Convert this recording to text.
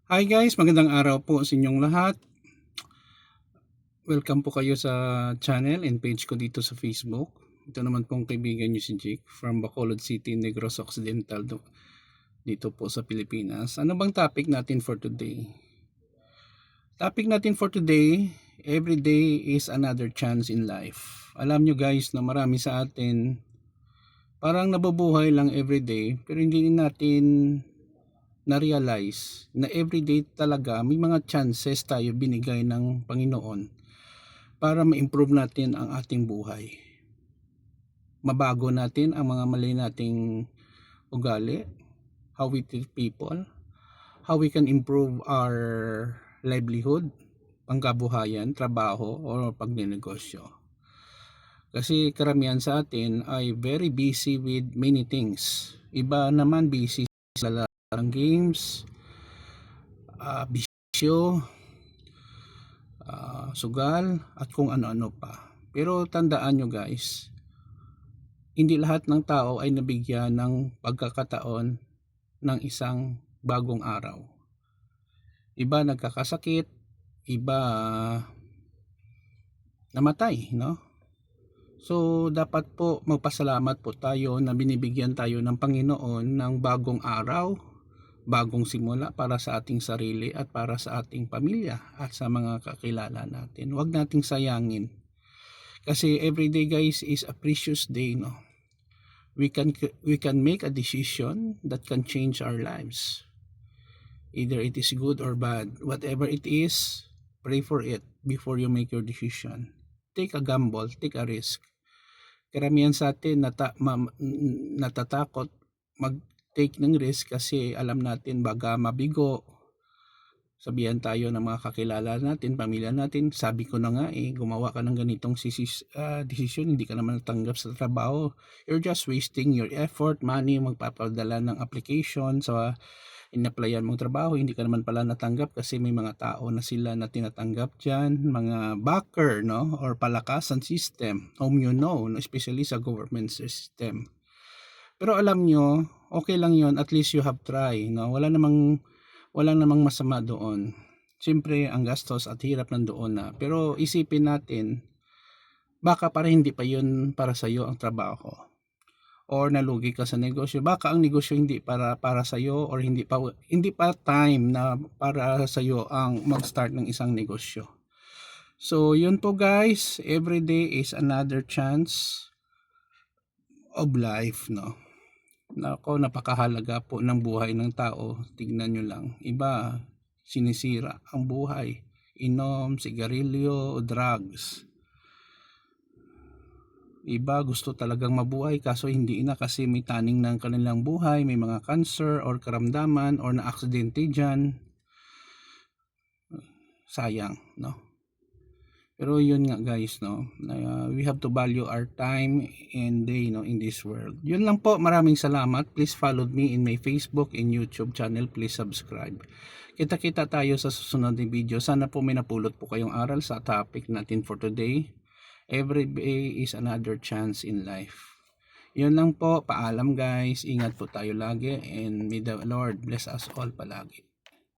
Hi guys, magandang araw po sa inyong lahat. Welcome po kayo sa channel and page ko dito sa Facebook. Ito naman pong kaibigan nyo si Jake from Bacolod City, Negros Occidental dito po sa Pilipinas. Ano bang topic natin for today? Topic natin for today, every day is another chance in life. Alam nyo guys na marami sa atin parang nabubuhay lang everyday pero hindi natin na-realize na everyday talaga may mga chances tayo binigay ng Panginoon para ma-improve natin ang ating buhay. Mabago natin ang mga mali nating ugali, how we treat people, how we can improve our livelihood, pangkabuhayan, trabaho, o pagnenegosyo. Kasi karamihan sa atin ay very busy with many things. Iba naman busy sa larang games, bisyo, sugal, at kung ano-ano pa. Pero tandaan nyo guys, hindi lahat ng tao ay nabigyan ng pagkakataon ng isang bagong araw. Iba nagkakasakit, iba namatay, no? So dapat po magpasalamat po tayo na binibigyan tayo ng Panginoon ng bagong araw, bagong simula para sa ating sarili at para sa ating pamilya at sa mga kakilala natin. Huwag nating sayangin. Kasi everyday guys is a precious day, no? We can make a decision that can change our lives. Either it is good or bad. Whatever it is, pray for it before you make your decision. Take a gamble, take a risk. Karamihan sa atin natatakot mag-take ng risk kasi alam natin baga mabigo. Sabihan tayo ng mga kakilala natin, pamilya natin, sabi ko na nga gumawa ka ng ganitong decision, hindi ka naman natanggap sa trabaho. You're just wasting your effort, money, magpapadala ng application sa in-applyan mong trabaho, hindi ka naman pala natanggap kasi may mga tao na sila na tinatanggap dyan, mga backer, no? Or palakasan system, whom you know, especially sa government system. Pero alam nyo, okay lang yon, at least you have tried, no? Walang namang masama doon. Siyempre, ang gastos at hirap nandoon na. Pero isipin natin, baka para hindi pa yun para sa iyo ang trabaho. Or nalugi ka sa negosyo, baka ang negosyo hindi para sa iyo, or hindi pa time na para sa iyo ang mag-start ng isang negosyo. So yun po guys, every day is another chance of life, no? Nako, napakahalaga po ng buhay ng tao. Tignan nyo lang, iba sinisira ang buhay, inom, sigarilyo, drugs. Iba gusto talagang mabuhay kaso hindi na kasi may taning ng kanilang buhay, may mga cancer or karamdaman or na-aksidente dyan. Sayang, no? Pero yun nga guys, no? We have to value our time and day, no, in this world. Yun lang po, maraming salamat. Please follow me in my Facebook and YouTube channel. Please subscribe. Kita-kita tayo sa susunod na video. Sana po may napulot po kayong aral sa topic natin for today. Every day is another chance in life. Yun lang po, paalam guys. Ingat po tayo lagi and may the Lord bless us all palagi.